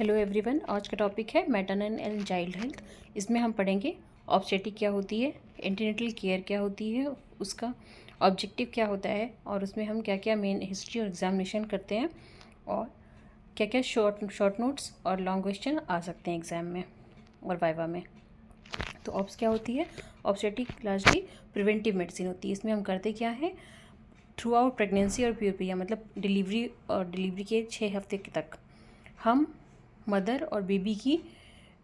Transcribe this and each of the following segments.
Hello everyone, आज का topic है मैटरनल एंड चाइल्ड हेल्थ। इसमें हम पढ़ेंगे ऑब्स्टेटिक क्या होती है, एंटीनेटल केयर क्या होती है, उसका ऑब्जेक्टिव क्या होता है और उसमें हम क्या क्या मेन हिस्ट्री और एग्जामिनेशन करते हैं और क्या क्या शॉर्ट नोट्स और लॉन्ग क्वेश्चन आ सकते हैं एग्ज़ाम में और वाइवा में। तो ऑब्स क्या होती है? ऑब्स्टेटिक लार्जली प्रिवेंटिव मेडिसिन होती है। इसमें हम करते क्या है, थ्रू आउट प्रेगनेंसी और प्यूरपिया मतलब डिलीवरी के 6 हफ्ते तक हम मदर और बेबी की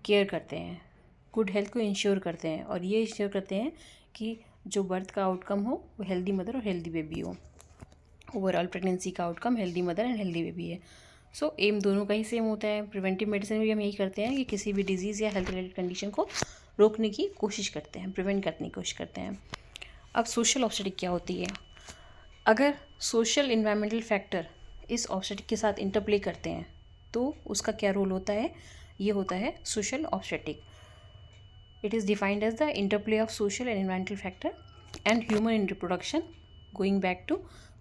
केयर करते हैं, गुड हेल्थ को इंश्योर करते हैं और ये इंश्योर करते हैं कि जो बर्थ का आउटकम हो वो हेल्दी मदर और हेल्दी बेबी हो। ओवरऑल प्रेगनेंसी का outcome healthy mother and healthy baby है। सो एम दोनों का ही सेम होता है। प्रिवेंटिव मेडिसिन में भी हम यही करते हैं कि किसी भी डिजीज़ या हेल्थ रिलेटेड कंडीशन को रोकने की कोशिश करते हैं, प्रिवेंट करने की कोशिश करते हैं। अब सोशल ऑब्स्टेटिक क्या होती है? अगर सोशल इन्वायरमेंटल फैक्टर इस ऑब्स्टेटिक के साथ इंटरप्ले करते हैं तो उसका क्या रोल होता है? ये होता है social obstetric. It is defined as the interplay of social and environmental factor and human in reproduction going back to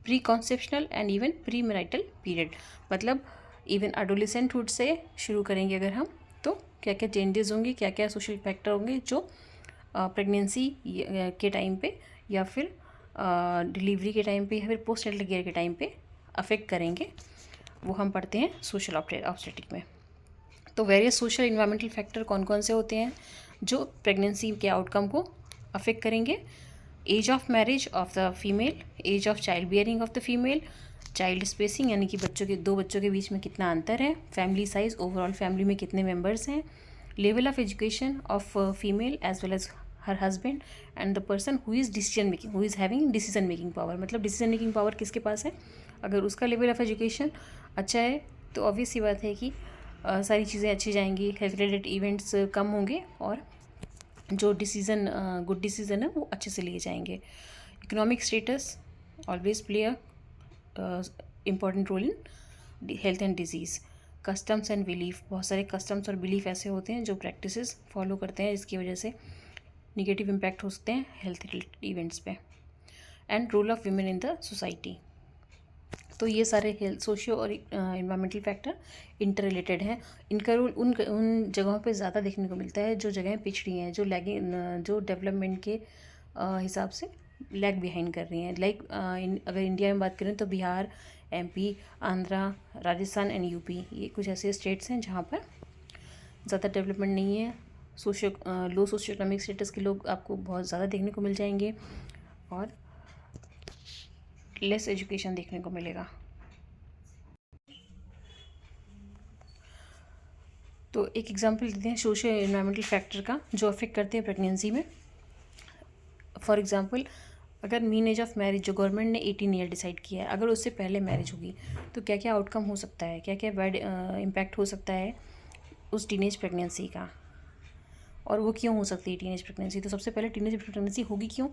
pre conceptional and even pre marital period. मतलब इवन एडोलेसेंटहुड से शुरू करेंगे अगर हम, तो क्या क्या चेंजेस होंगे, क्या क्या सोशल फैक्टर होंगे जो प्रेगनेंसी के टाइम पे या फिर डिलीवरी के टाइम पे या फिर पोस्ट नेटल केयर के टाइम पे अफेक्ट करेंगे, वो हम पढ़ते हैं सोशल ऑब्स्टेटिक में। तो वेरियस सोशल इन्वायरमेंटल फैक्टर कौन कौन से होते हैं जो प्रेगनेंसी के आउटकम को अफेक्ट करेंगे? Age of marriage of the female, age of child bearing of the female, child spacing यानी कि दो बच्चों के बीच में कितना अंतर है, फैमिली साइज, ओवरऑल फैमिली में कितने मेम्बर्स हैं, level of education of female as well as her husband and the person who is decision making, who is having decision making power. मतलब डिसीजन मेकिंग पावर किसके पास है? अगर उसका level of education अच्छा है तो ऑब्वियस सी बात है कि सारी चीज़ें अच्छी जाएंगी, हेल्थ रिलेटेड इवेंट्स कम होंगे और जो डिसीज़न गुड डिसीज़न है वो अच्छे से लिए जाएंगे। Economic status always play a important role in health and disease. Customs and belief, बहुत सारे कस्टम्स और बिलीफ ऐसे होते हैं जो प्रैक्टिसेस फॉलो करते हैं जिसकी वजह से निगेटिव इम्पैक्ट हो सकते हैं हेल्थ रिलेटेड इवेंट्स पे। And role of women in the society. तो ये सारे हेल्थ, सोशियो और इन्वायरमेंटल फैक्टर इंटर रिलेटेड हैं। इनका रोल उन जगहों पे ज़्यादा देखने को मिलता है जो जगहें पिछड़ी हैं, जो डेवलपमेंट के हिसाब से लैग बिहाइंड कर रही हैं। लाइक अगर इंडिया में बात करें तो Bihar, MP, Andhra, Rajasthan and UP, ये कुछ ऐसे स्टेट्स हैं जहाँ पर ज़्यादा डेवलपमेंट नहीं है। लो सोशियो इकोनॉमिक स्टेटस के लोग आपको बहुत ज़्यादा देखने को मिल जाएंगे और लेस एजुकेशन देखने को मिलेगा। तो एक एग्जांपल देते हैं सोशल एनवायरमेंटल फैक्टर का जो अफेक्ट करते हैं प्रेगनेंसी में। फॉर एग्जांपल, अगर मीन एज ऑफ मैरिज जो गवर्नमेंट ने 18 ईयर डिसाइड किया है, अगर उससे पहले मैरिज होगी तो क्या क्या आउटकम हो सकता है, क्या क्या बैड इम्पैक्ट हो सकता है उस टीनेज प्रेगनेंसी का, और वो क्यों हो सकती है टीनेज प्रेगनेंसी? तो सबसे पहले टीनेज प्रेगनेंसी होगी क्यों?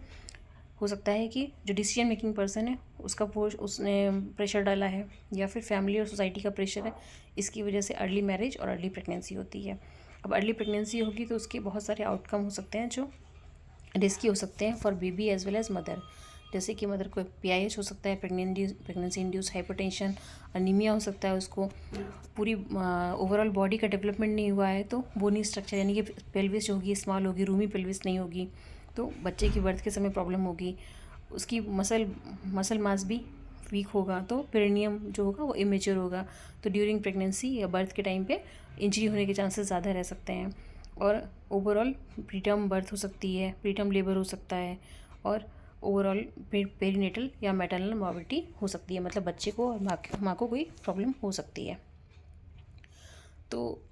हो सकता है कि जो डिसीजन मेकिंग पर्सन है उसने प्रेशर डाला है या फिर फैमिली और सोसाइटी का प्रेशर है, इसकी वजह से अर्ली मैरिज और अर्ली प्रेगनेंसी होती है। अब अर्ली प्रेगनेंसी होगी तो उसके बहुत सारे आउटकम हो सकते हैं जो रिस्की हो सकते हैं for baby as well as mother. जैसे कि मदर को PIH हो सकता है, प्रेगनेंसी इंड्यूस हाइपरटेंशन, अनीमिया हो सकता है, उसको पूरी ओवरऑल बॉडी का डेवलपमेंट नहीं हुआ है तो बोनी स्ट्रक्चर यानी कि पेल्विस जो होगी स्मॉल होगी, रूमी पेल्विस नहीं होगी, तो बच्चे की बर्थ के समय प्रॉब्लम होगी, उसकी मसल मास भी वीक होगा, तो पेरिनियम जो होगा वो इमेच्योर होगा, तो ड्यूरिंग प्रेगनेंसी या बर्थ के टाइम पे इंजरी होने के चांसेस ज़्यादा रह सकते हैं। और ओवरऑल प्रीटर्म बर्थ हो सकती है, प्रीटर्म लेबर हो सकता है और ओवरऑल पेरीनेटल या मैटरनल मॉर्बिलिटी हो सकती है, मतलब बच्चे को और माँ को कोई प्रॉब्लम हो सकती है। तो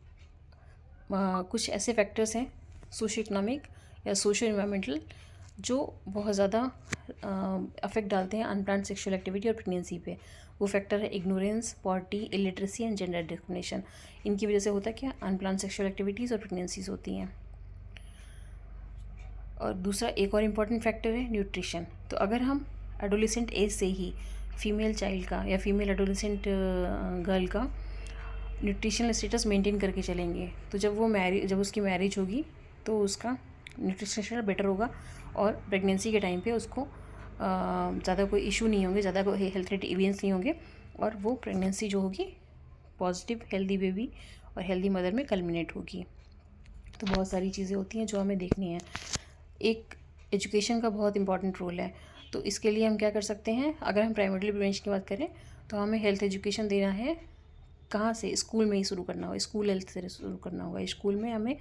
कुछ ऐसे फैक्टर्स हैं सोशो इकोनॉमिक या सोशो इन्वायरमेंटल जो बहुत ज़्यादा अफेक्ट डालते हैं अनप्लान्ड सेक्सुअल एक्टिविटी और प्रेगनेंसी पे। वो फैक्टर है ignorance, poverty, illiteracy and gender discrimination. इनकी वजह से होता है क्या? अनप्लान्ड सेक्सुअल एक्टिविटीज़ और प्रेगनेंसीज होती हैं। और दूसरा एक और इम्पॉर्टेंट फैक्टर है न्यूट्रिशन। तो अगर हम एडोलेसेंट एज से ही फीमेल चाइल्ड का या फीमेल एडोलेसेंट गर्ल का न्यूट्रिशनल स्टेटस मेंटेन करके चलेंगे तो जब उसकी मैरिज होगी तो उसका न्यूट्रिशन स्टेटस बेटर होगा और प्रेगनेंसी के टाइम पे उसको ज़्यादा कोई इशू नहीं होंगे, ज़्यादा कोई हेल्थ रिलेटेड इवेंट्स नहीं होंगे और वो प्रेगनेंसी जो होगी पॉजिटिव हेल्दी बेबी और हेल्दी मदर में कल्मिनेट होगी। तो बहुत सारी चीज़ें होती हैं जो हमें देखनी है। एक एजुकेशन का बहुत इंपॉर्टेंट रोल है। तो इसके लिए हम क्या कर सकते हैं, अगर हम प्राइमरी प्रिवेंशन की बात करें तो हमें हेल्थ एजुकेशन देना है। कहाँ से? स्कूल में ही शुरू करना होगा, स्कूल हेल्थ से शुरू करना होगा। स्कूल में हमें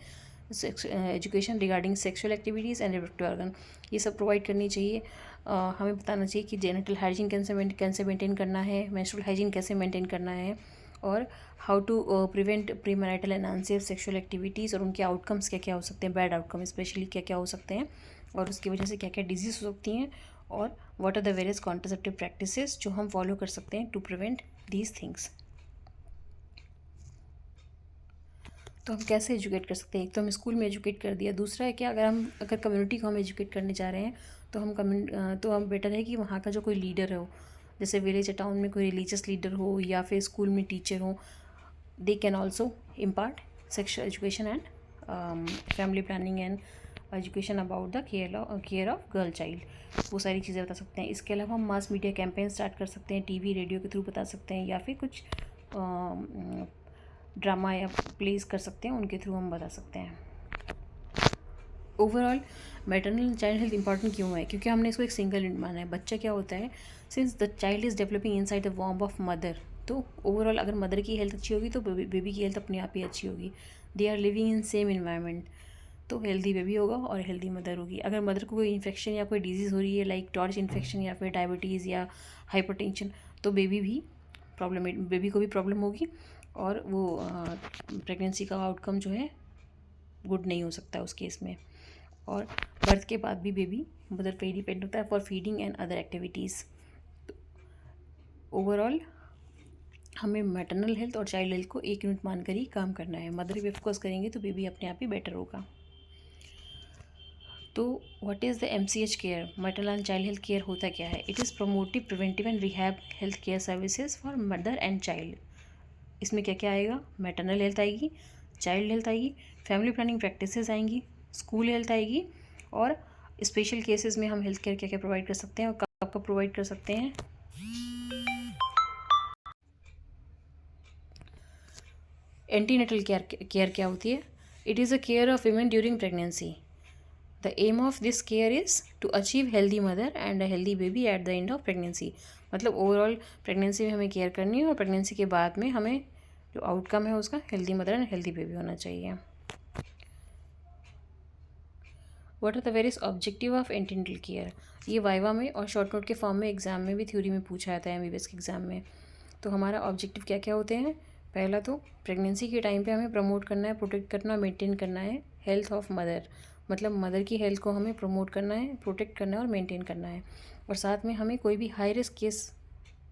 education regarding sexual activities and reproductive organ ये सब प्रोवाइड करनी चाहिए। हमें बताना चाहिए कि जेनिटल हाइजीन कैसे मेंटेन करना है, मेंस्ट्रुअल हाइजीन कैसे मेंटेन करना है, और how to prevent pre marital and unsafe sexual activities और उनके आउटकम्स क्या क्या हो सकते हैं, बैड आउटकम स्पेशली क्या क्या हो सकते हैं, और उसकी वजह से क्या क्या डिजीज़ हो सकती हैं, और what are the various contraceptive practices जो हम फॉलो कर सकते हैं टू प्रिवेंट दीज थिंग्स। तो हम कैसे एजुकेट कर सकते हैं? एक तो हम स्कूल में एजुकेट कर दिया, दूसरा है कि अगर कम्युनिटी को हम एजुकेट करने जा रहे हैं तो हम बेटर है कि वहाँ का जो कोई लीडर हो, जैसे विलेज या टाउन में कोई रिलीजियस लीडर हो या फिर स्कूल में टीचर हो, they can also impart sexual education and family planning and education about the care of girl child, वो सारी चीज़ें बता सकते हैं। इसके अलावा हम मास मीडिया कैंपेन स्टार्ट कर सकते हैं, टीवी रेडियो के थ्रू बता सकते हैं, या फिर कुछ ड्रामा या प्लेस कर सकते हैं, उनके थ्रू हम बता सकते हैं। Overall maternal child health important क्यों है? क्योंकि हमने इसको एक सिंगल यूनिट माना है। बच्चा क्या होता है, since the child is developing inside the वॉर्म ऑफ मदर, तो ओवरऑल अगर मदर की हेल्थ अच्छी होगी तो बेबी की हेल्थ अपने आप ही अच्छी होगी। They are living in same environment, तो हेल्दी बेबी होगा और हेल्दी मदर होगी। अगर मदर को कोई इन्फेक्शन या कोई डिजीज़ हो रही है लाइक टॉर्च इन्फेक्शन या फिर डायबिटीज़ या हाइपरटेंशन, तो बेबी को भी प्रॉब्लम होगी, और वो प्रेगनेंसी का आउटकम जो है गुड नहीं हो सकता उस केस में। और बर्थ के बाद भी बेबी मदर पे डिपेंड होता है for feeding and other activities. Overall हमें मैटरनल हेल्थ और चाइल्ड हेल्थ को एक यूनिट मानकर ही काम करना है। मदर पे फोकस करेंगे तो बेबी अपने आप ही बेटर होगा। तो what is the MCH care, maternal and child health care होता क्या है? It is promotive preventive and rehab health care services for mother and child. इसमें क्या क्या आएगा? मैटरनल हेल्थ आएगी, चाइल्ड हेल्थ आएगी, फैमिली प्लानिंग प्रैक्टिसेस आएंगी, स्कूल हेल्थ आएगी, और स्पेशल केसेस में हम हेल्थ केयर क्या क्या प्रोवाइड कर सकते हैं और कब कब प्रोवाइड कर सकते हैं। एंटीनेटल केयर क्या होती है? It is a care of women during pregnancy. The aim of this care is to achieve healthy mother and a healthy baby at the end of pregnancy. मतलब ओवरऑल प्रेगनेंसी में हमें care करनी है और pregnancy के बाद में हमें जो आउटकम है उसका healthy mother and healthy baby होना चाहिए। What are the various objective of antenatal care? ये वाइवा में और शॉर्ट नोट के फॉर्म में एग्जाम में भी थ्योरी में पूछा जाता है, MBBS के एग्ज़ाम में। तो हमारा ऑब्जेक्टिव क्या क्या होते हैं? पहला तो प्रेगनेंसी के टाइम पे हमें प्रमोट करना है, प्रोटेक्ट करना, मेंटेन करना है हेल्थ ऑफ मदर, मतलब मदर की हेल्थ को हमें प्रमोट करना है, प्रोटेक्ट करना है और मेंटेन करना है। और साथ में हमें कोई भी हाई रिस्क केस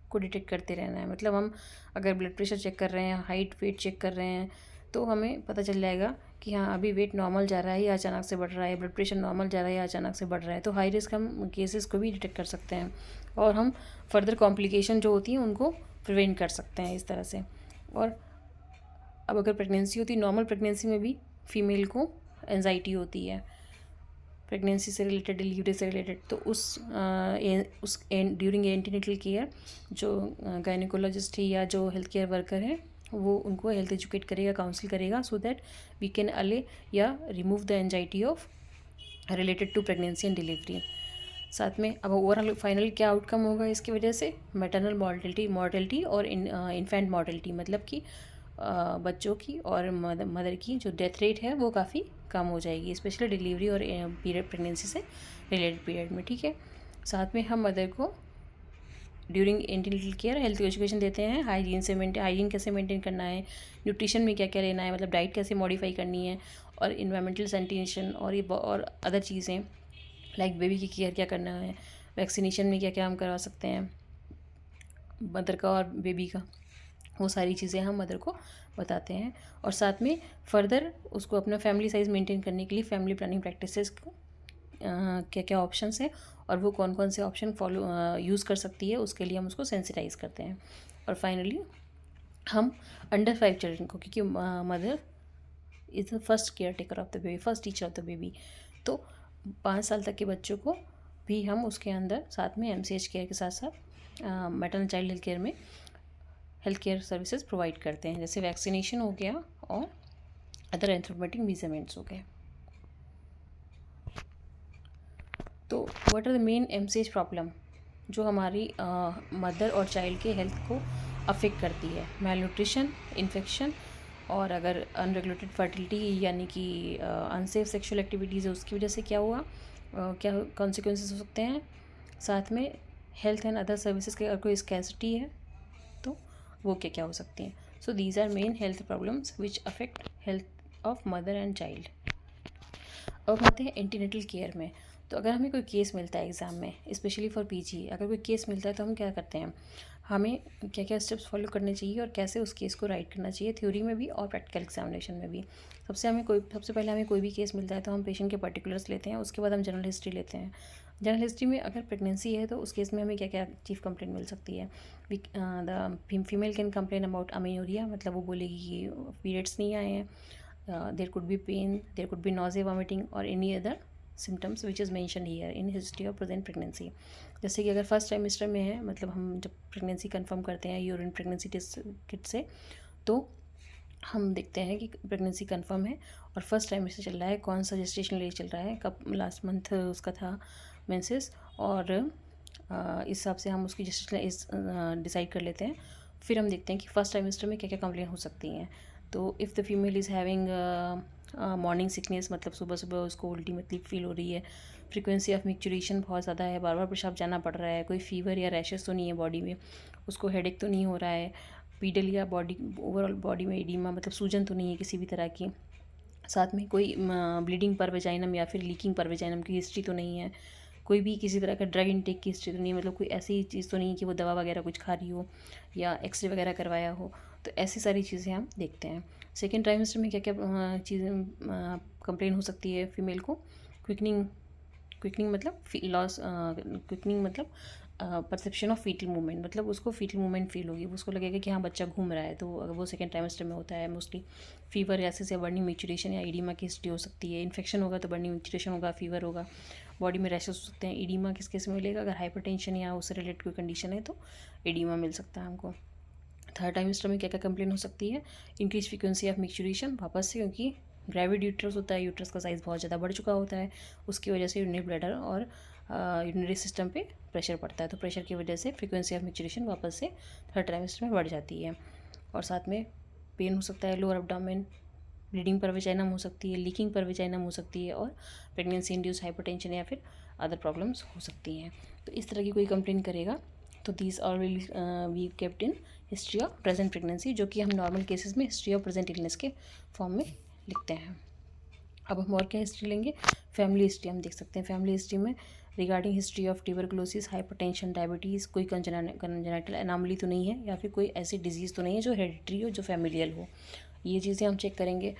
को डिटेक्ट करते रहना है। मतलब हम अगर ब्लड प्रेशर चेक कर रहे हैं, हाइट वेट चेक कर रहे हैं, तो हमें पता चल जाएगा कि हाँ अभी वेट नॉर्मल जा रहा है या अचानक से बढ़ रहा है, ब्लड प्रेशर नॉर्मल जा रहा है या अचानक से बढ़ रहा है। तो हाई रिस्क हम केसेस को भी डिटेक्ट कर सकते हैं और हम फर्दर कॉम्प्लिकेशन जो होती हैं उनको प्रिवेंट कर सकते हैं इस तरह से। और अब अगर प्रेगनेंसी होती है, नॉर्मल प्रेगनेंसी में भी फीमेल को एंजाइटी होती है प्रेगनेंसी से रिलेटेड, डिलीवरी से रिलेटेड, तो उस ड्यूरिंग एंटीनेटल केयर जो गायनेकोलॉजिस्ट है या जो हेल्थ केयर वर्कर है वो उनको हेल्थ एजुकेट करेगा, काउंसिल करेगा, so that we can allay या remove the anxiety of related to pregnancy and delivery. साथ में अब ओवरऑल फाइनल क्या आउटकम होगा इसकी वजह से? मैटरनल मॉर्टेलिटी और इन्फेंट मॉर्टेलिटी, मतलब कि बच्चों की और मदर की जो डेथ रेट है वो काफ़ी कम हो जाएगी, स्पेशली डिलीवरी और पीरियड प्रेगनेंसी से रिलेटेड पीरियड में। ठीक है, साथ में हम मदर को during antenatal care health education देते हैं, हाइजीन कैसे मेंटेन करना है, न्यूट्रिशन में क्या क्या लेना है, मतलब डाइट कैसे मॉडिफाई करनी है, और इन्वायरमेंटल सैनिटेशन और अदर चीज़ें लाइक बेबी की केयर क्या करना है, वैक्सीनेशन में क्या क्या हम करवा सकते हैं मदर का और बेबी का, वो सारी चीज़ें हम मदर को बताते हैं। और साथ में फर्दर उसको अपना फैमिली साइज़ मेंटेन करने के लिए फैमिली प्लानिंग प्रैक्टिसेस को क्या क्या ऑप्शंस हैं और वो कौन कौन से ऑप्शन यूज़ कर सकती है, उसके लिए हम उसको सेंसिटाइज करते हैं। और फाइनली हम अंडर 5 चिल्ड्रन को, क्योंकि mother is the first care taker of the baby, first teacher of the baby, तो 5 साल तक के बच्चों को भी हम उसके अंदर साथ में MCH केयर के साथ साथ मैटरनल चाइल्ड हेल्थ केयर में हेल्थ केयर सर्विसेज प्रोवाइड करते हैं, जैसे वैक्सीनेशन हो गया और अदर एंथ्रोपोमेटिक मेजरमेंट्स हो गए। तो what are the main MCH problem जो हमारी मदर और चाइल्ड के हेल्थ को अफेक्ट करती है? मैल न्यूट्रिशन, इन्फेक्शन, और अगर अनरेगुलेटेड फर्टिलिटी यानी कि अनसेफ सेक्सुअल एक्टिविटीज़ है उसकी वजह से क्या हुआ, क्या कॉन्सिक्वेंसेस हो सकते हैं। साथ में हेल्थ एंड अदर सर्विसेज की अगर कोई स्कैसिटी है तो वो क्या क्या हो सकती हैं। So these are main health problems which affect health of mother and child. अब आते हैं एंटीनेटल केयर में। तो अगर हमें कोई केस मिलता है एग्ज़ाम में, स्पेशली फॉर पीजी, अगर कोई केस मिलता है तो हम क्या करते हैं, हमें क्या क्या स्टेप्स फॉलो करने चाहिए और कैसे उस केस को राइट करना चाहिए, थ्योरी में भी और प्रैक्टिकल एग्जामिनेशन में भी। सबसे पहले हमें कोई भी केस मिलता है तो हम पेशेंट के पर्टिकुलर्स लेते हैं, उसके बाद हम जनरल हिस्ट्री लेते हैं। जनरल हिस्ट्री में अगर प्रेगनेंसी है तो उस केस में हमें क्या क्या चीफ कंप्लेंट मिल सकती है। The female can complain about amenorrhoea, मतलब वो बोलेगी कि पीरियड्स नहीं आए हैं। There could be pain, there could be nausea, vomiting or any other symptoms which is mentioned here in history of present pregnancy। जैसे कि अगर फर्स्ट ट्राइमेस्टर में है, मतलब हम जब प्रेगनेंसी कंफर्म करते हैं यूरिन प्रेगनेंसी टेस्ट किट से, तो हम देखते हैं कि प्रेगनेंसी कंफर्म है और फर्स्ट ट्राइमेस्टर चल रहा है, कौन सा जेस्टेशन लेग चल रहा है, कब लास्ट मंथ उसका था मेंसेस, और इस हिसाब से हम उसकी जेस्टेशन डिसाइड कर लेते हैं। फिर हम देखते हैं कि फर्स्ट ट्राइमेस्टर में क्या क्या कंप्लेन हो सकती हैं। तो if the female is having morning sickness, मतलब सुबह सुबह उसको उल्टी मतलब फील हो रही है, फ्रीक्वेंसी ऑफ मिक्चुरेशन बहुत ज़्यादा है, बार बार पेशाब जाना पड़ रहा है, कोई फीवर या रैशेस तो नहीं है बॉडी में, उसको हेडेक तो नहीं हो रहा है, पीडल या बॉडी ओवरऑल बॉडी में एडिमा मतलब सूजन तो नहीं है किसी भी तरह की, साथ में कोई ब्लीडिंग पर वेजाइनम या फिर लीकिंग पर वेजाइनम की हिस्ट्री तो नहीं है, कोई भी किसी तरह का ड्रग इनटेक की हिस्ट्री तो नहीं है, मतलब कोई ऐसी चीज़ तो नहीं है कि वो दवा वगैरह कुछ खा रही हो या एक्सरे वगैरह करवाया हो। तो ऐसी सारी चीज़ें हम देखते हैं। सेकेंड ट्राइमेस्टर में क्या क्या चीज़ें कंप्लेन हो सकती है फीमेल को? क्विकनिंग मतलब क्विकनिंग मतलब परसेप्शन ऑफ फीटल मूवमेंट, मतलब उसको फीटल मूवमेंट फील होगी, उसको लगेगा कि हाँ बच्चा घूम रहा है। तो अगर वो सेकेंड ट्राइमेस्टर में होता है, मोस्टली फीवर ऐसे या बर्निंग मिक्चुरेशन या एडिमा की हिस्ट्री हो सकती है। इन्फेक्शन होगा तो बर्निंग मिक्चुरेशन होगा, फीवर होगा, बॉडी में रैशेस हो सकते हैं। एडिमा किस केस में मिलेगा? अगर हाइपरटेंशन या उससे रिलेटेड कोई कंडीशन है तो एडिमा मिल सकता है हमको। थर्ड ट्राइमेस्टर में क्या क्या कंप्लेन हो सकती है? इंक्रीज फ्रीक्वेंसी ऑफ मिक्चुरेशन, वापस से क्योंकि ग्रेविड यूट्रस होता है, यूट्रस का साइज़ बहुत ज़्यादा बढ़ चुका होता है, उसकी वजह से यूरिनरी ब्लैडर और यूरिनरी सिस्टम पे प्रेशर पड़ता है, तो प्रेशर की वजह से फ्रीक्वेंसी ऑफ मिक्चुरेशन वापस से थर्ड ट्राइमेस्टर में बढ़ जाती है। और साथ में पेन हो सकता है लोअर एब्डोमेन, ब्लीडिंग पर वेजाइनम हो सकती है, लीकिंग पर वेजाइनम हो सकती है, और प्रेगनेंसी इंड्यूस हाइपरटेंशन या फिर अदर प्रॉब्लम्स हो सकती हैं। तो इस तरह की कोई कंप्लेन करेगा तो these are will be kept in history of present pregnancy, जो कि हम नॉर्मल केसेस में हिस्ट्री ऑफ प्रेजेंट इलनेस के फॉर्म में लिखते हैं। अब हम और क्या हिस्ट्री लेंगे? फैमिली हिस्ट्री हम देख सकते हैं। फैमिली हिस्ट्री में regarding history of tuberculosis, hypertension, diabetes, कोई कंजेनिटल एनामली तो नहीं है या फिर कोई ऐसी डिजीज़ तो नहीं है जो हेरिडिटरी हो, जो फैमिलियल हो, ये चीज़ें हम चेक करेंगे।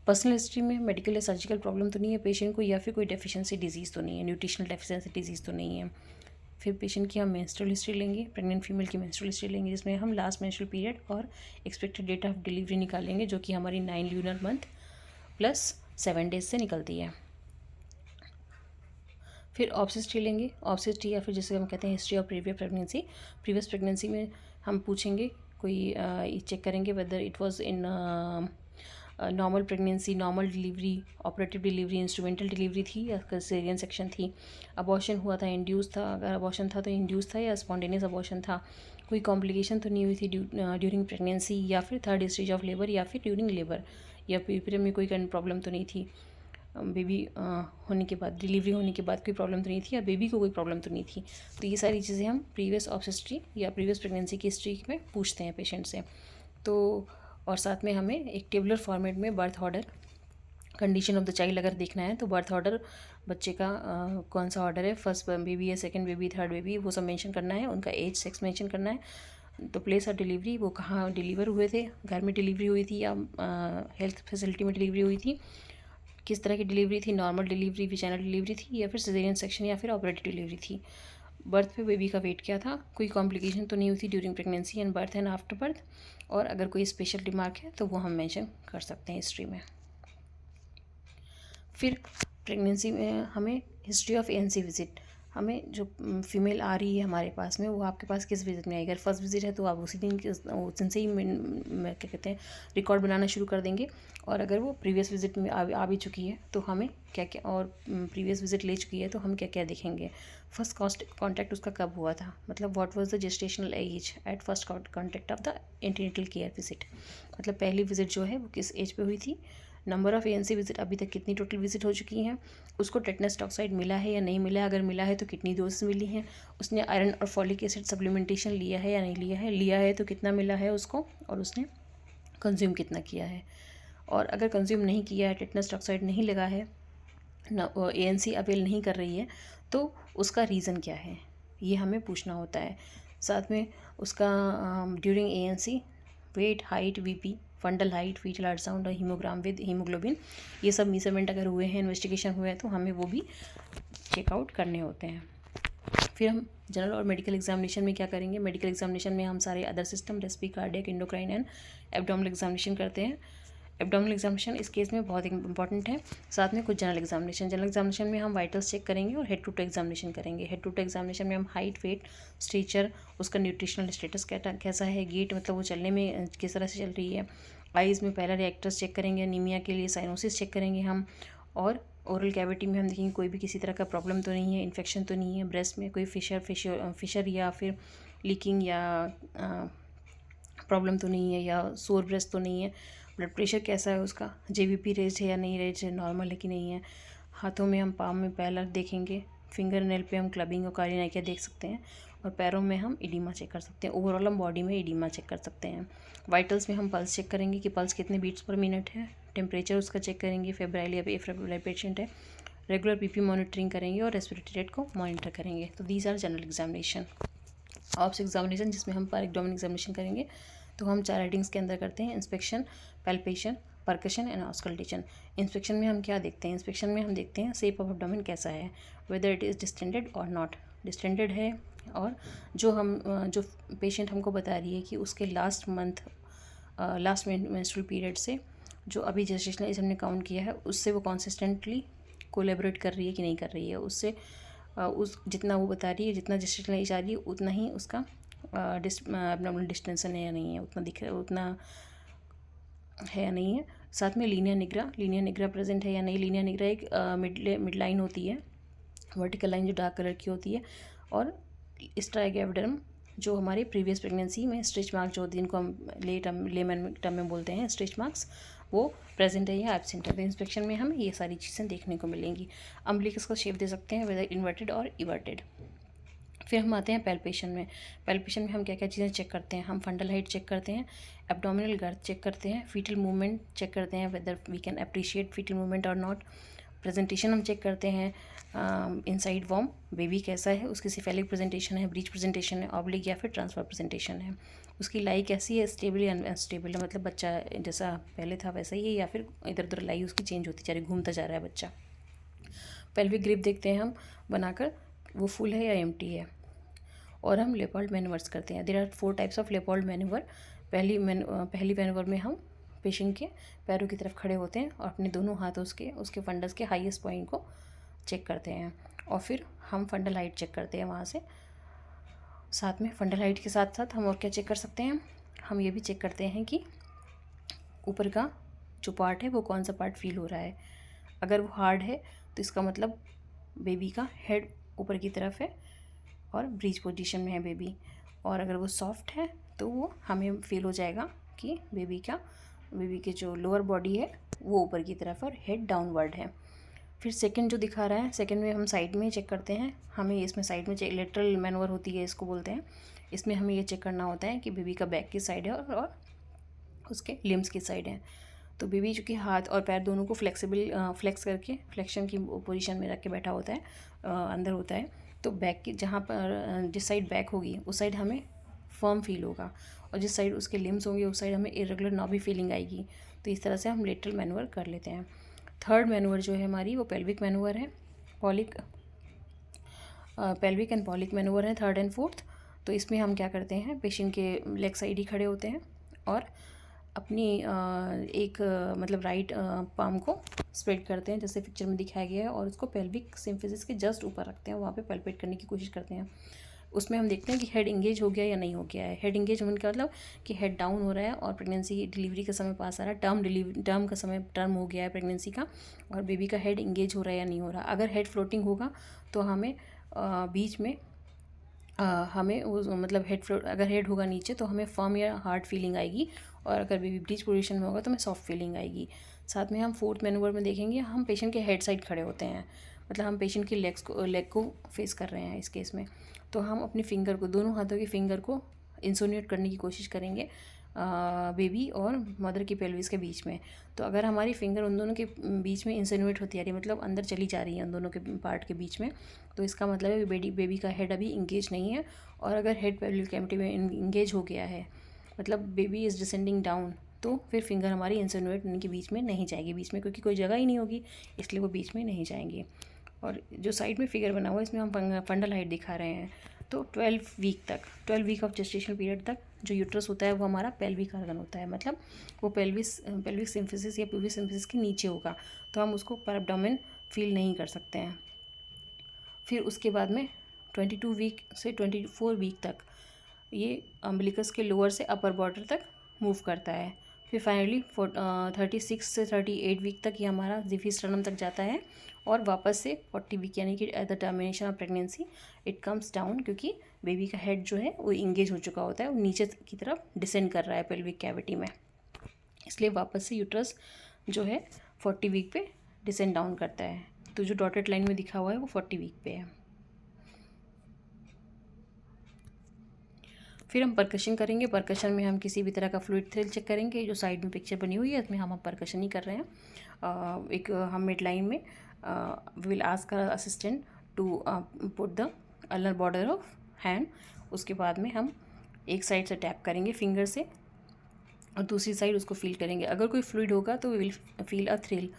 पर्सनल हिस्ट्री में मेडिकल या सर्जिकल प्रॉब्लम तो नहीं है पेशेंट को, या फिर कोई डेफिशिएंसी डिजीज़ तो नहीं है, न्यूट्रिशनल डेफिशिएंसी डिजीज़ तो नहीं है। फिर पेशेंट की हम मेंस्ट्रुअल हिस्ट्री लेंगे, प्रेग्नेंट फीमेल की मेंस्ट्रुअल हिस्ट्री लेंगे, जिसमें हम लास्ट मेंस्ट्रुअल पीरियड और एक्सपेक्टेड डेट ऑफ डिलीवरी निकालेंगे, जो कि हमारी 9 ल्यूनर मंथ प्लस 7 डेज से निकलती है। फिर ऑप्स हिस्ट्री लेंगे, ऑप्स हिस्ट्री या फिर जैसे हम कहते हैं हिस्ट्री ऑफ प्रीवियस प्रेगनेंसी में हम पूछेंगे, कोई चेक करेंगे whether it was in normal pregnancy, normal delivery, operative delivery, instrumental delivery थी या सिजेरियन सेक्शन थी, अबॉर्शन हुआ था, इंड्यूस था, अगर अबॉर्शन था तो इंड्यूस था या स्पॉन्टेनियस अबॉर्शन था, कोई कॉम्प्लिकेशन तो नहीं हुई थी ड्यूरिंग प्रेगनेंसी या फिर थर्ड स्टेज ऑफ लेबर या फिर ड्यूरिंग लेबर, या पीरियड में कोई प्रॉब्लम तो नहीं थी, बेबी होने के बाद, डिलीवरी होने के बाद कोई प्रॉब्लम तो नहीं थी, या बेबी को कोई प्रॉब्लम तो नहीं थी। तो ये सारी चीज़ें हम प्रीवियस ऑप्स हिस्ट्री या प्रीवियस प्रेगनेंसी की हिस्ट्री में पूछते हैं पेशेंट से। तो और साथ में हमें एक टेबुलर फॉर्मेट में birth order, condition of the child अगर देखना है तो बर्थ ऑर्डर, बच्चे का कौन सा ऑर्डर है, फर्स्ट बेबी है, सेकंड बेबी, थर्ड बेबी, वो सब मेंशन करना है, उनका एज, सेक्स मेंशन करना है, तो प्लेस ऑफ डिलीवरी, वो कहाँ डिलीवर हुए थे, घर में डिलीवरी हुई थी या हेल्थ फैसिलिटी में डिलीवरी हुई थी, किस तरह की डिलीवरी थी, नॉर्मल डिलीवरी, विजाइनल डिलीवरी थी या फिर सिजेरियन सेक्शन या फिर ऑपरेटिव डिलीवरी थी, बर्थ पे बेबी का वेट क्या था, कोई कॉम्प्लिकेशन तो नहीं हुई थी during pregnancy and birth and after birth, और अगर कोई स्पेशल रिमार्क है तो वो हम मेंशन कर सकते हैं हिस्ट्री में। फिर प्रेगनेंसी में हमें हिस्ट्री ऑफ एएनसी विजिट, हमें जो फीमेल आ रही है हमारे पास में, वो आपके पास किस विजिट में आएगी। अगर फर्स्ट विजिट है तो आप उसी दिन उस दिन से ही क्या कहते हैं रिकॉर्ड बनाना शुरू कर देंगे। और अगर वो प्रीवियस विजिट में आ भी चुकी है तो हमें क्या क्या, और प्रीवियस विजिट ले चुकी है तो हम क्या क्या देखेंगे। फर्स्ट कॉन्टैक्ट उसका कब हुआ था, मतलब what was the gestational age at first contact of the antenatal care visit, मतलब पहली विजिट जो है वो किस एज पे हुई थी। नंबर ऑफ़ ANC विजिट, अभी तक कितनी टोटल विजिट हो चुकी हैं। उसको टेटनस टॉक्साइड मिला है या नहीं मिला है, अगर मिला है तो कितनी डोज मिली हैं। उसने आयरन और फॉलिक एसिड सप्लीमेंटेशन लिया है या नहीं लिया है तो कितना मिला है उसको, और उसने कंज्यूम कितना किया है। और अगर कंज्यूम नहीं किया है, टेटनस टॉक्साइड नहीं लगा है, ANC अवेल नहीं कर रही है, तो उसका रीज़न क्या है, ये हमें पूछना होता है। साथ में उसका during ANC weight, height, BP, fundal height, fetal ultrasound और हीमोग्राम विद हीमोग्लोबिन, ये सब मेजरमेंट अगर हुए हैं, इन्वेस्टिगेशन हुए हैं, तो हमें वो भी चेकआउट करने होते हैं। फिर हम जनरल और मेडिकल एग्जामिनेशन में क्या करेंगे। मेडिकल एग्जामिनेशन में हम सारे other system, respi, cardiac, endocrine and abdominal examination करते हैं। एब्डोमिनल एग्जामिनेशन इस केस में बहुत इंपॉर्टेंट है। साथ में कुछ जनरल एग्जामिनेशन में हम वाइटल्स चेक करेंगे और हेड टू टू एग्जामिनेशन करेंगे। हेड टू टू एग्जामिनेशन में हम हाइट, वेट, स्टेचर, उसका न्यूट्रिशनल स्टेटस कैसा है, गेट मतलब वो चलने में किस तरह से चल रही है। आइज़ में पहला रिएक्टर्स चेक करेंगे, एनीमिया के लिए साइनोसिस चेक करेंगे हम। और ओरल कैविटी में हम देखेंगे कोई भी किसी तरह का प्रॉब्लम तो नहीं है, इन्फेक्शन तो नहीं है। ब्रेस्ट में कोई फिशर या फिर लीकिंग या प्रॉब्लम तो नहीं है, या सोर ब्रेस्ट तो नहीं है। ब्लड प्रेशर कैसा है उसका, JBP रेज है या नहीं रेज है, नॉर्मल है कि नहीं है। हाथों में हम पाम में पैलर देखेंगे, फिंगर नेल पे हम क्लबिंग और कार्डिनाइकिया देख सकते हैं, और पैरों में हम इडीमा चेक कर सकते हैं। ओवरऑल हम बॉडी में इडीमा चेक कर सकते हैं। वाइटल्स में हम पल्स चेक करेंगे कि पल्स कितने बीट्स पर मिनट है। टेम्परेचर उसका चेक करेंगे, फेब्राइल या एफेब्राइल पेशेंट है। रेगुलर BP मॉनिटरिंग करेंगे और रेस्पिरेटरी रेट को मॉनिटर करेंगे। तो these are general examination. Obs examination जिसमें हम पर एब्डोमेन एग्जामिनेशन करेंगे, तो हम 4 हेडिंग्स के अंदर करते हैं। Inspection, palpation, percussion and auscultation. Inspection में हम क्या देखते हैं, इंस्पेक्शन में हम देखते हैं शेप ऑफ एब्डोमेन कैसा है, वेदर इट इज़ डिस्टेंडेड और नॉट डिस्टेंडेड है। और जो पेशेंट हमको बता रही है कि उसके लास्ट मेंस्ट्रुअल पीरियड से जो अभी जेस्टेशनल एज हमने काउंट किया है, उससे वो कंसिस्टेंटली कोलैबोरेट कर रही है कि नहीं कर रही है। उससे उस जितना वो बता रही है, जितना जेस्टेशनल एज आ रही है, उतना ही उसका एब्डोमिनल डिस्टेंशन है या नहीं है, उतना दिख रहा है, उतना है या नहीं है। साथ में लीनियर निग्रा प्रेजेंट है या नहीं। लीनियर निग्रा एक मिड लाइन होती है, वर्टिकल लाइन जो डार्क कलर की होती है। और स्ट्राइगेविडर्म जो हमारे प्रीवियस प्रेगनेंसी में स्ट्रेच मार्क्स जो होती है, इनको हम लेमन टर्म में बोलते हैं स्ट्रेच मार्क्स, वो प्रेजेंट है या एब्सेंट है। तो इंस्पेक्शन में हमें ये सारी चीज़ें देखने को मिलेंगी। अम्बिलिकस का शेप दे सकते हैं, वेदर इन्वर्टेड और इवर्टेड। फिर हम आते हैं पैल्पेशन में। पैल्पेशन में हम क्या क्या चीज़ें चेक करते हैं। हम फंडल हाइट चेक करते हैं, एब्डोमिनल गर्थ चेक करते हैं, फीटल मूवमेंट चेक करते हैं, whether we can appreciate fetal movement और नॉट। प्रेजेंटेशन हम चेक करते हैं, इनसाइड वॉर्म बेबी कैसा है, उसकी सिफेलिक प्रेजेंटेशन है, ब्रीच प्रेजेंटेशन है, ऑब्लिक या फिर ट्रांसफर प्रेजेंटेशन है। उसकी लाई कैसी है, स्टेबल या अनस्टेबल है, मतलब बच्चा जैसा पहले था वैसा ही है या फिर इधर उधर लाई उसकी चेंज होती जा रही, घूमता जा रहा है बच्चा। पेल्विक ग्रिप देखते हैं हम बनाकर, वो फुल है या एम्प्टी है। और हम लेपर्ड मैनूवर्स करते हैं। There are 4 types of Leopold manoeuvre. पहली मैनूवर में हम पेशेंट के पैरों की तरफ खड़े होते हैं और अपने दोनों हाथों उसके फंडस के हाईएस्ट पॉइंट को चेक करते हैं, और फिर हम फंडल हाइट चेक करते हैं वहाँ से। साथ में फंडल हाइट के साथ साथ हम और क्या चेक कर सकते हैं, हम ये भी चेक करते हैं कि ऊपर का जो पार्ट है वो कौन सा पार्ट फील हो रहा है। अगर वो हार्ड है तो इसका मतलब बेबी का हेड ऊपर की तरफ है और ब्रीच पोजीशन में है बेबी। और अगर वो सॉफ्ट है तो वो हमें फील हो जाएगा कि बेबी के जो लोअर बॉडी है वो ऊपर की तरफ और हेड डाउनवर्ड है। फिर सेकंड जो दिखा रहा है, सेकंड में हम साइड में चेक करते हैं। हमें इसमें साइड में चेक लेटरल मैनूवर होती है, इसको बोलते हैं। इसमें हमें ये चेक करना होता है कि बेबी का बैक की साइड है और उसके लिम्स की साइड है। तो बेबी चूँकि हाथ और पैर दोनों को फ्लेक्स करके फ्लेक्शन की पोजीशन में रख के बैठा होता है, अंदर होता है। तो बैक की जहाँ पर जिस साइड बैक होगी उस साइड हमें फर्म फील होगा, और जिस साइड उसके लिम्स होंगे उस साइड हमें इरेगुलर नॉबी फीलिंग आएगी। तो इस तरह से हम लेटरल मैनूवर कर लेते हैं। थर्ड मैनूवर जो है हमारी वो पेल्विक मैनूवर है। पेल्विक एंड पॉलिक मैनूवर है थर्ड एंड फोर्थ। तो इसमें हम क्या करते हैं, पेशेंट के लेग साइड ही खड़े होते हैं और अपनी मतलब राइट पाम को स्प्रेड करते हैं जैसे पिक्चर में दिखाया गया है, और उसको पेल्विक सिम्फिसिस के जस्ट ऊपर रखते हैं, वहाँ पे पैल्पेट करने की कोशिश करते हैं। उसमें हम देखते हैं कि हेड इंगेज हो गया या नहीं हो गया है। हेड इंगेज होने का मतलब कि हेड डाउन हो रहा है और प्रेगनेंसी डिलीवरी का समय पास आ रहा है, टर्म का समय टर्म हो गया है प्रेगनेंसी का, और बेबी का हेड इंगेज हो रहा है या नहीं हो रहा। अगर हेड फ्लोटिंग होगा तो हमें बीच में हमें उस मतलब अगर हेड होगा नीचे तो हमें फर्म या हार्ड फीलिंग आएगी, और अगर बेबी ब्रीच पोजीशन में होगा तो हमें सॉफ्ट फीलिंग आएगी। साथ में हम फोर्थ मैनूवर में देखेंगे, हम पेशेंट के हेड साइड खड़े होते हैं, मतलब हम पेशेंट की लेग को फेस कर रहे हैं इस केस में। तो हम अपनी फिंगर को, दोनों हाथों की फिंगर को इंसोनिएट करने की कोशिश करेंगे बेबी और मदर की पेल्विस के बीच में। तो अगर हमारी फिंगर उन दोनों के बीच में इंसिनुएट होती आ रही है, मतलब अंदर चली जा रही है उन दोनों के पार्ट के बीच में, तो इसका मतलब है बेबी का हेड अभी इंगेज नहीं है। और अगर हेड पेल्विक कैविटी में इंगेज हो गया है, मतलब बेबी इज़ डिसेंडिंग डाउन, तो फिर फिंगर हमारी इंसिनुएट उनके बीच में नहीं जाएगी बीच में, क्योंकि कोई जगह ही नहीं होगी, इसलिए वो बीच में नहीं जाएंगी। और जो साइड में फिगर बना हुआ है इसमें हम फंडल हाइट दिखा रहे हैं। तो 12 वीक ऑफ जेस्टेशन पीरियड तक जो यूट्रस होता है वो हमारा पेल्विक ऑर्गन होता है, मतलब वो पेल्विक सिम्फिसिस या प्यूबिक सिम्फिसिस के नीचे होगा, तो हम उसको पर एब्डोमेन फील नहीं कर सकते हैं। फिर उसके बाद में 22 वीक से 24 वीक तक ये अम्बिलिकस के लोअर से अपर बॉर्डर तक मूव करता है। फिर फाइनली 36 से 38 वीक तक ये हमारा जिफिस्टर्नम तक जाता है, और वापस से 40 वीक यानी कि at the termination of pregnancy it comes down, क्योंकि बेबी का हेड जो है वो इंगेज हो चुका होता है, वो नीचे की तरफ डिसेंड कर रहा है पेल्विक कैविटी में, इसलिए वापस से यूट्रस जो है 40 वीक पे डिसेंड डाउन करता है। तो जो डॉटेड लाइन में दिखा हुआ है वो 40 वीक पे है। फिर हम परकशन करेंगे। परकशन में हम किसी भी तरह का फ्लूइड थ्रिल चेक करेंगे। जो साइड में पिक्चर बनी हुई है उसमें हम परकशन ही कर रहे हैं। एक हम मिड लाइन में will ask assistant to put the ulnar border of hand. उसके बाद में हम एक साइड से टैप करेंगे फिंगर से और दूसरी साइड उसको फील करेंगे। अगर कोई फ्लूइड होगा तो we will feel a thrill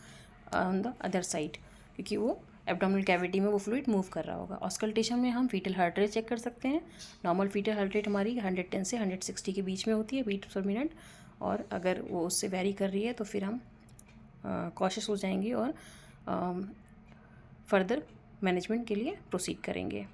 on the other side, क्योंकि वो एब्डोमिनल कैविटी में वो फ्लूइड मूव कर रहा होगा। ऑस्कल्टेशन में हम फीटल हार्ट रेट चेक कर सकते हैं। नॉर्मल फीटल हार्ट रेट हमारी 110 से 160 के बीच में होती है बीट्स पर मिनट, और अगर वो उससे वेरी कर रही है तो फिर हम कॉशियस हो जाएंगे और फर्दर मैनेजमेंट के लिए प्रोसीड करेंगे।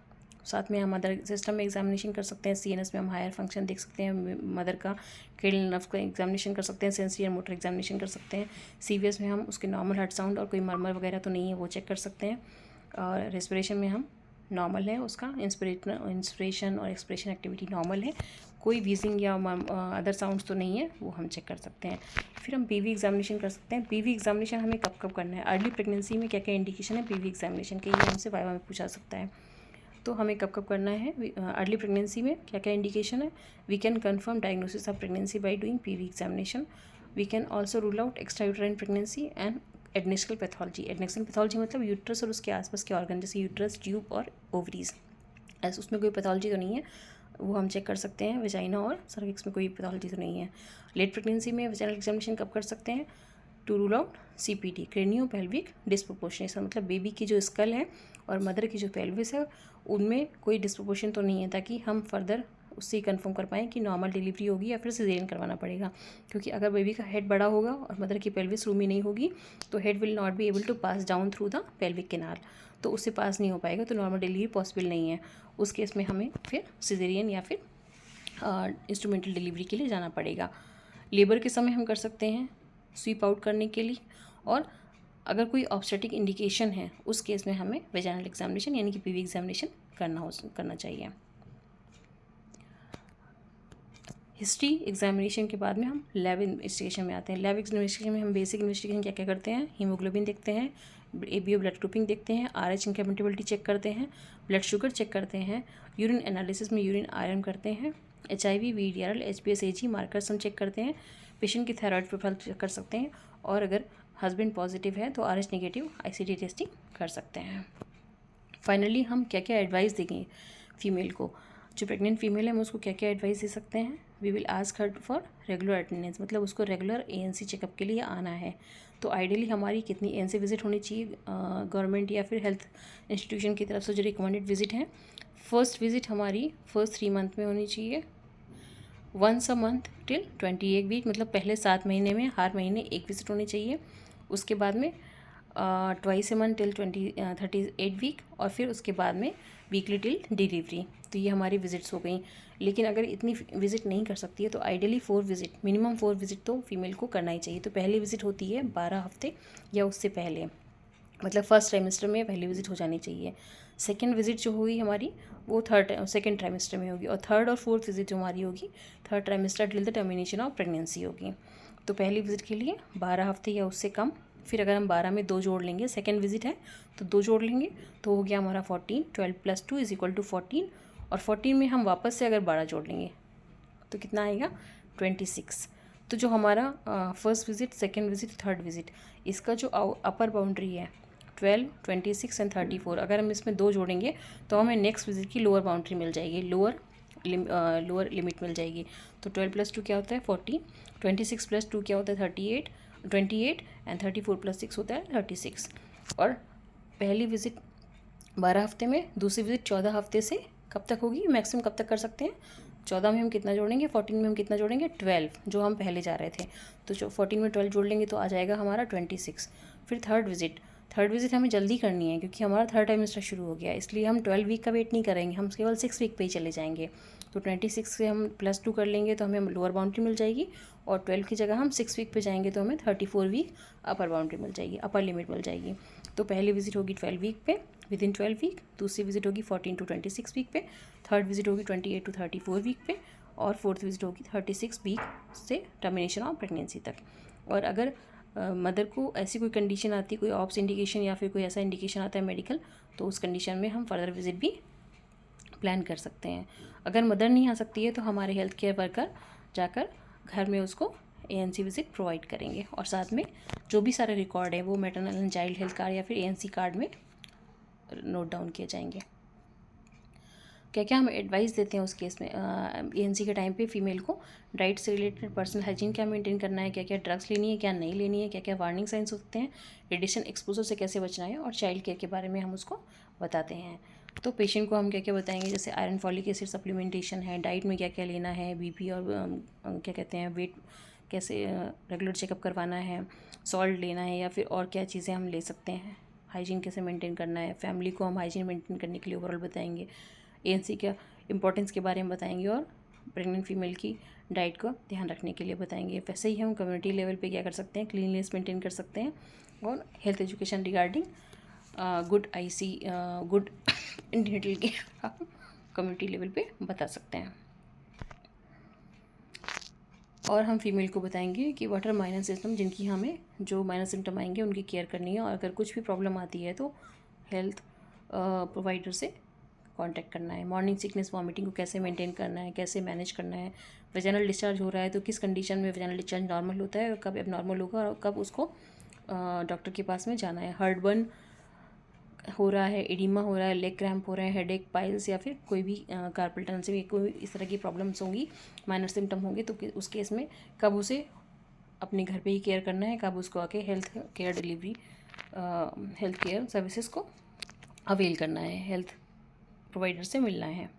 साथ में हम मदर सिस्टम में एग्जामिनेशन कर सकते हैं। सीएनएस में हम हायर फंक्शन देख सकते हैं, मदर का क्रेडल नर्व का एग्जामिनेशन कर सकते हैं, सेंसरी और मोटर एग्जामिनेशन कर सकते हैं। सीवीएस में हम उसके नॉर्मल हार्ट साउंड और कोई मरमर वगैरह तो नहीं है वो चेक कर सकते हैं। और रेस्पिरेशन में हम नॉर्मल है, उसका इंस्पिरेशन और एक्सप्रेशन एक्टिविटी नॉर्मल है, कोई वीजिंग या अदर साउंड्स तो नहीं है, वो हम चेक कर सकते हैं। फिर हम पीवी एग्जामिनेशन कर सकते हैं। पीवी एग्जामिनेशन हमें कब कब करना है, अर्ली प्रेगनेंसी में क्या क्या इंडिकेशन है पीवी एग्जामिनेशन के, ये हमसे वाइवा में पूछा सकता है। तो हमें कब कब करना है, अर्ली प्रेगनेंसी में क्या क्या इंडिकेशन है। We can confirm diagnosis of pregnancy by doing PV examination. We can also rule out extra uterine pregnancy and adnexal pathology. Adnexal pathology मतलब यूट्रस और उसके आसपास के ऑर्गन, जैसे यूट्रस, ट्यूब और ओवरीज, ऐसे उसमें कोई पैथोलॉजी तो नहीं है, वो हम चेक कर सकते हैं। वेजाइना और सर्विक्स में कोई पैथोलॉजी तो नहीं है। लेट प्रेगनेंसी में वेजाइनल एग्जामिनेशन कब कर सकते हैं, to rule out CPD, cranio pelvic disproportionation, मतलब बेबी की जो स्कल है और मदर की जो पेल्विस है उनमें कोई डिस्प्रोपोर्शन तो नहीं है, ताकि हम फर्दर उससे कंफर्म कर पाएँ कि नॉर्मल डिलीवरी होगी या फिर सिजेरियन करवाना पड़ेगा। क्योंकि अगर बेबी का हेड बड़ा होगा और मदर की पेल्विस रूमी नहीं होगी तो head will not be able to pass down through the pelvic canal, तो उससे पास नहीं हो पाएगा, तो नॉर्मल डिलीवरी पॉसिबल नहीं है। उस केस में हमें फिर सिजेरियन या फिर इंस्ट्रूमेंटल डिलीवरी के लिए जाना पड़ेगा। लेबर के समय हम कर सकते हैं स्वीप आउट करने के लिए, और अगर कोई ऑब्स्टेटिक इंडिकेशन है उस केस में हमें वेजाइनल एग्जामिनेशन यानी कि पीवी एग्जामिनेशन करना चाहिए। हिस्ट्री एग्जामिनेशन के बाद में हम लैब इन्वेस्टिगेशन में आते हैं। लैब इन्वेस्टिगेशन में हम बेसिक इन्वेस्टिगेशन क्या क्या करते हैं, हीमोग्लोबिन देखते हैं, एबीओ ब्लड ग्रुपिंग देखते हैं, आरएच इनकैपेबिलिटी चेक करते हैं, ब्लड शुगर चेक करते हैं, यूरिन एनालिसिस में यूरिन आयरन करते हैं, HIV, VDRL, HbS, AG markers हम चेक करते हैं, पेशेंट की थायराइड प्रोफाइल चेक कर सकते हैं, और अगर हस्बैंड पॉजिटिव है तो RH नेगेटिव ICD टेस्टिंग कर सकते हैं। फाइनली हम क्या क्या एडवाइस देंगे फीमेल को, जो प्रेग्नेंट फीमेल है हम उसको क्या क्या एडवाइस दे सकते हैं। We will ask her for regular attendance, मतलब उसको रेगुलर ANC चेकअप के लिए आना है। तो आइडियली हमारी कितनी ANC विजिट होनी चाहिए गवर्नमेंट या फिर हेल्थ इंस्टीट्यूशन की तरफ से जो रिकमेंडेड विजिट हैं। फर्स्ट विजिट हमारी फर्स्ट 3 मंथ में होनी चाहिए, once a month till 28 week, मतलब पहले 7 महीने में हर महीने एक विजिट होनी चाहिए। उसके बाद में twice a month till 38 week, और फिर उसके बाद में वीकली टिल डिलीवरी। तो ये हमारी विजिट्स हो गई। लेकिन अगर इतनी विजिट नहीं कर सकती है तो आइडियली 4 विजिट, मिनिमम 4 विजिट तो फीमेल को करना ही चाहिए। तो पहली विजिट होती है 12 हफ्ते या उससे पहले, मतलब फर्स्ट ट्राइमेस्टर में पहली विजिट हो जानी चाहिए। सेकेंड विजिट जो होगी हमारी वो सेकेंड ट्राइमेस्टर में होगी, और थर्ड और फोर्थ विजिट जो हमारी होगी third trimester till the termination of pregnancy होगी। तो पहली विजिट के लिए 12 हफ्ते या उससे कम, फिर अगर हम 12 में 2 जोड़ लेंगे, सेकेंड विजिट है तो 2 जोड़ लेंगे तो हो गया हमारा 14, 12 + 2 = 14, और 14 में हम वापस से अगर 12 जोड़ लेंगे तो कितना आएगा 26। तो जो हमारा first visit, second visit, third visit, इसका जो अपर बाउंड्री है 12, 26 एंड 34, अगर हम इसमें 2 जोड़ेंगे तो हमें नेक्स्ट विजिट की लोअर बाउंड्री मिल जाएगी, लोअर लिमिट मिल जाएगी। तो 12 + 2 क्या होता है 14, 26 + 2 क्या होता है 28 एंड 34 + 6 होता है 36। और पहली विजिट 12 हफ्ते में, दूसरी विजिट 14 हफ्ते से कब तक होगी, मैक्सिमम कब तक कर सकते हैं। 14 में हम कितना जोड़ेंगे, 14 में हम कितना जोड़ेंगे 12, जो हम पहले जा रहे थे। तो जो 14 में 12 जोड़ लेंगे तो आ जाएगा हमारा 26। फिर थर्ड विजिट हमें जल्दी करनी है क्योंकि हमारा थर्ड ट्राइमेस्टर शुरू हो गया, इसलिए हम 12 वीक का वेट नहीं करेंगे, हम केवल 6 वीक पे ही चले जाएंगे। तो 26 से हम +2 कर लेंगे तो हमें लोअर बाउंड्री मिल जाएगी, और 12 की जगह हम 6 वीक पे जाएंगे तो हमें 34 वीक अपर बाउंड्री मिल जाएगी, अपर लिमिट मिल जाएगी। तो पहली विजिट होगी 12 वीक पे, विदिन 12 वीक। दूसरी विजिट होगी 14 to 26 वीक पे। थर्ड विजिट होगी 28 to 34 वीक पे, और फोर्थ विजिट होगी 36 वीक से टर्मिनेशन ऑफ प्रेगनेंसी तक। और अगर मदर को ऐसी कोई कंडीशन आती है, कोई ऑप्स इंडिकेशन या फिर कोई ऐसा इंडिकेशन आता है मेडिकल, तो उस कंडीशन में हम फर्दर विजिट भी प्लान कर सकते हैं। अगर मदर नहीं आ सकती है तो हमारे हेल्थ केयर वर्कर जाकर घर में उसको ANC विजिट प्रोवाइड करेंगे, और साथ में जो भी सारे रिकॉर्ड है वो maternal and child health card या फिर ANC कार्ड में नोट डाउन किए जाएंगे। क्या क्या हम एडवाइस देते हैं उस केस में, ANC के टाइम पे फीमेल को डाइट से रिलेटेड, पर्सनल हाइजीन क्या मेंटेन करना है, क्या क्या ड्रग्स लेनी है, क्या नहीं लेनी है, क्या क्या वार्निंग साइंस होते हैं, रेडिएशन एक्सपोजर से कैसे बचना है, और चाइल्ड केयर के बारे में हम उसको बताते हैं। तो पेशेंट को हम क्या क्या बताएंगे, जैसे आयरन फॉलिक एसिड सप्लीमेंटेशन है, डाइट में क्या क्या लेना है, BP और क्या कहते हैं वेट कैसे रेगुलर चेकअप करवाना है, सॉल्ट लेना है, या फिर और क्या चीज़ें हम ले सकते हैं, हाइजीन कैसे मेंटेन करना है। फैमिली को हम हाइजीन मेंटेन करने के लिए ओवरऑल बताएंगे, ANC का इम्पोर्टेंस के बारे में बताएंगे, और प्रेग्नेंट फीमेल की डाइट का ध्यान रखने के लिए बताएंगे। वैसे ही हम कम्युनिटी लेवल पे क्या कर सकते हैं, क्लीनलीनेस मेंटेन कर सकते हैं, और health education regarding good good antenatal care community level पे बता सकते हैं। और हम फीमेल को बताएंगे कि व्हाट आर माइनर सिम्टम, जिनकी हमें जो माइनर सिम्टम आएंगे उनकी केयर करनी है, और अगर कुछ भी प्रॉब्लम आती है तो हेल्थ प्रोवाइडर से कांटेक्ट करना है। मॉर्निंग सिकनेस वॉमिटिंग को कैसे मेंटेन करना है, कैसे मैनेज करना है। वेजाइनल डिस्चार्ज हो रहा है तो किस कंडीशन में वेजाइनल डिस्चार्ज नॉर्मल होता है और कब एबनॉर्मल होगा, और कब उसको डॉक्टर के पास में जाना है। हार्टबर्न हो रहा है, एडिमा हो रहा है, लेग क्रैम्प हो रहा है, हेडेक, पाइल्स, या फिर कोई भी कार्पल टनल से कोई इस तरह की प्रॉब्लम्स होंगी, माइनर सिम्टम होंगे, तो उस केस में कब उसे अपने घर पे ही केयर करना है, कब उसको आके हेल्थ केयर सर्विसेज को अवेल करना है, हेल्थ प्रोवाइडर से मिलना है।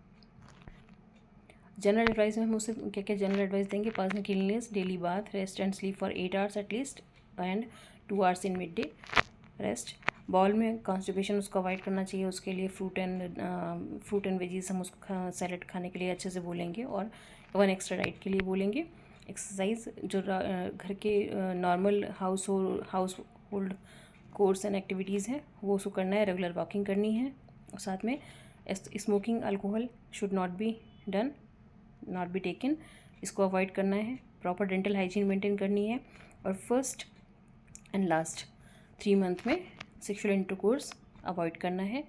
जनरल एडवाइस में हम उससे क्या क्या जनरल एडवाइस देंगे, personal cleanliness, daily bath, rest and sleep for 8 hours at least, and 2 hours in mid day rest. Ball में कॉन्स्टिपेशन उसको अवॉइड करना चाहिए, उसके लिए फ्रूट एंड वेजीज हम उसको सैलेड खाने के लिए अच्छे से बोलेंगे, और 1 एक्स्ट्रा डाइट के लिए बोलेंगे। एक्सरसाइज जो घर के normal house hold course and activities हैं वो उसको करना है, रेगुलर वॉकिंग करनी है, और साथ में smoking alcohol should not be taken, इसको अवॉइड करना है। प्रॉपर डेंटल हाइजीन मेंटेन करनी है, और फर्स्ट एंड लास्ट 3 मंथ में सेक्सुअल इंटरकोर्स अवॉइड करना है।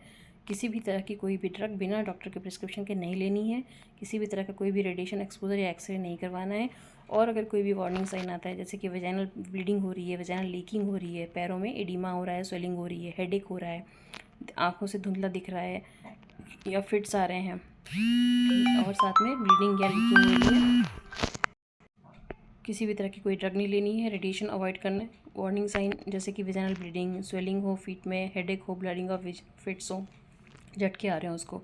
किसी भी तरह की कोई भी ड्रग बिना डॉक्टर के प्रिस्क्रिप्शन के नहीं लेनी है। किसी भी तरह का कोई भी रेडिएशन एक्सपोजर या एक्सरे नहीं करवाना है। और अगर कोई भी वार्निंग साइन आता है, जैसे कि वेजाइनल ब्लीडिंग हो रही है, वेजाइनल लीकिंग हो रही है, पैरों में एडिमा हो रहा है, स्वेलिंग हो रही है, हेडेक हो रहा है, आँखों से धुंधला दिख रहा है, या फिट्स आ रहे हैं, और साथ में ब्लीडिंग या लीकिंग हो रही है, किसी भी तरह की कोई ड्रग नहीं लेनी है, रेडिएशन अवॉइड करना है। वार्निंग साइन जैसे कि वेजाइनल ब्लीडिंग, स्वेलिंग हो फीट में, हेडेक हो, ब्लडिंग ऑफ फिट्स हो, झटके आ रहे हैं उसको,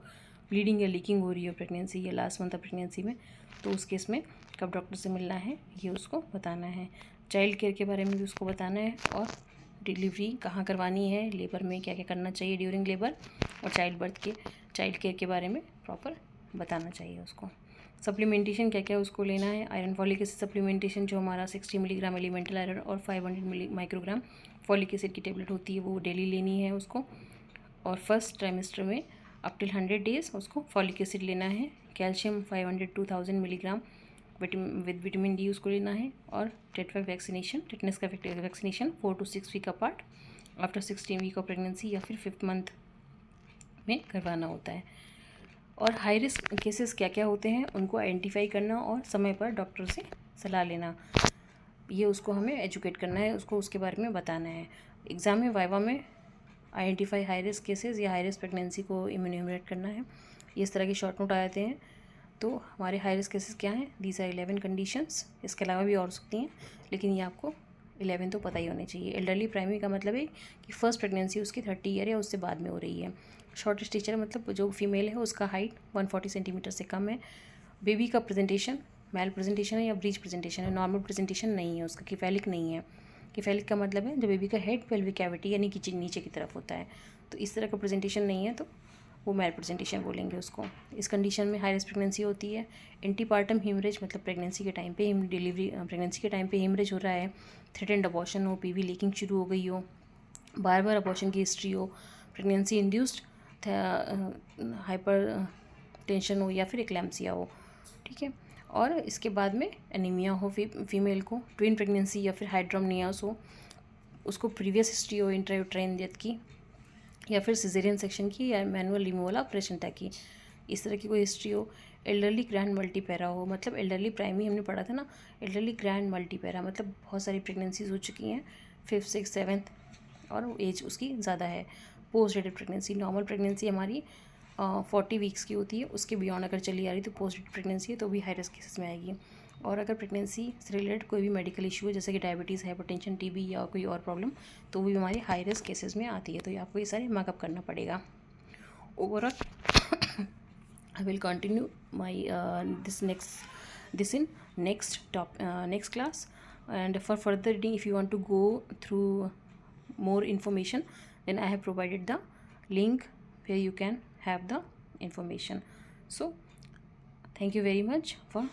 ब्लीडिंग या लीकिंग हो रही है प्रेगनेंसी या लास्ट मंथ ऑफ प्रेगनेंसी में, तो उस केस में कब डॉक्टर से मिलना है ये उसको बताना है, चाइल्ड केयर के बारे में भी उसको बताना है, और डिलीवरी कहाँ करवानी है, लेबर में क्या क्या करना चाहिए ड्यूरिंग लेबर, और चाइल्ड केयर के बारे में प्रॉपर बताना चाहिए उसको। सप्लीमेंटेशन क्या क्या उसको लेना है, आयरन फॉलिक एसिड सप्लीमेंटेशन जो हमारा 60 मिलीग्राम एलिमेंटल आयरन और 500 माइक्रोग्राम फॉलिक एसिड की टेबलेट होती है वो डेली लेनी है उसको। और फर्स्ट ट्राइमेस्टर में अप टिल 100 डेज़ उसको फॉलिक एसिड लेना है। Calcium 500 to 1000 milligram with vitamin D उसको लेना है। और टेटफैक वैक्सीनेशन, टेटनस का vaccination 4 to 6 week apart after 16 week of pregnancy या फिर 5th मंथ में करवाना होता है। और हाई रिस्क केसेस क्या क्या होते हैं उनको आइडेंटिफाई करना और समय पर डॉक्टर से सलाह लेना, ये उसको हमें एजुकेट करना है, उसको उसके बारे में बताना है। एग्ज़ाम में वाइवा में आइडेंटिफाई हाई रिस्क केसेस या हाई रिस्क प्रेगनेंसी को इम्यूनरेट करना है, ये इस तरह के शॉर्ट नोट आते हैं। तो हमारे हाई रिस्क केसेस क्या हैं, दीज आर 11 कंडीशंस, इसके अलावा भी और हो सकती हैं लेकिन ये आपको 11 तो पता ही होने चाहिए। एल्डरली प्राइमरी का मतलब है कि फर्स्ट प्रेगनेंसी उसकी 30 ईयर या उससे बाद में हो रही है। शॉर्ट स्टेचर मतलब जो फीमेल है उसका हाइट 140 सेंटीमीटर से कम है। बेबी का प्रेजेंटेशन मैल प्रेजेंटेशन है या ब्रीच प्रेजेंटेशन है, नॉर्मल प्रेजेंटेशन नहीं है उसका, किफेलिक नहीं है। किफेलिक का मतलब है जब बेबी का हेड पेल्विक कैविटी यानी कि नीचे की तरफ होता है, तो इस तरह का प्रेजेंटेशन नहीं है तो वो मैल प्रेजेंटेशन बोलेंगे उसको। इस कंडीशन में हाई रिस्क प्रेगनेंसी होती है। एंटीपार्टम हीमरेज मतलब प्रेगनेंसी के टाइम पे प्रेगनेंसी के टाइम पे हीमरेज हो रहा है, थ्रेटेंड अबॉर्शन हो, पीवी लीकिंग शुरू हो गई हो, बार बार अबॉर्शन की हिस्ट्री हो, प्रेगनेंसी इंड्यूस्ड हाइपर टेंशन हो या फिर एक्लैम्सिया हो, ठीक है। और इसके बाद में एनीमिया हो फीमेल को, ट्विन प्रेगनेंसी या फिर हाइड्रोमनियास हो, उसको प्रीवियस हिस्ट्री हो इंट्रायूट्राइन डेथ की या फिर सिजेरियन सेक्शन की या मैनुअल रिमूवल ऑपरेशन तक की, इस तरह की कोई हिस्ट्री हो। एल्डरली ग्रैंड मल्टीपैरा हो, मतलब एल्डरली प्राइमरी हमने पढ़ा था ना, एल्डरली ग्रैंड मल्टीपैरा मतलब बहुत सारी प्रेगनेंसीज हो चुकी हैं 5th 6th 7th और एज उसकी ज़्यादा है। Post dated pregnancy, normal pregnancy हमारी 40 वीक्स की होती है, उसके बियॉन्ड अगर चली आ रही तो पोस्ट डेटेड प्रेगनेंसी है तो भी हाई रिस्क केसेस में आएगी। और अगर प्रेगनेंसी से रिलेटेड कोई भी मेडिकल इशू है जैसे कि डायबिटीज़, हाइपरटेंशन, टीबी या कोई और प्रॉब्लम, तो वो भी हमारी हाई रिस्क केसेस में आती है, तो ये आपको ये सारे मार्कअप करना पड़ेगा। Overall I will continue my this in next class, and for further reading if you want to go through more information then I have provided the link where you can have the information. So thank you very much for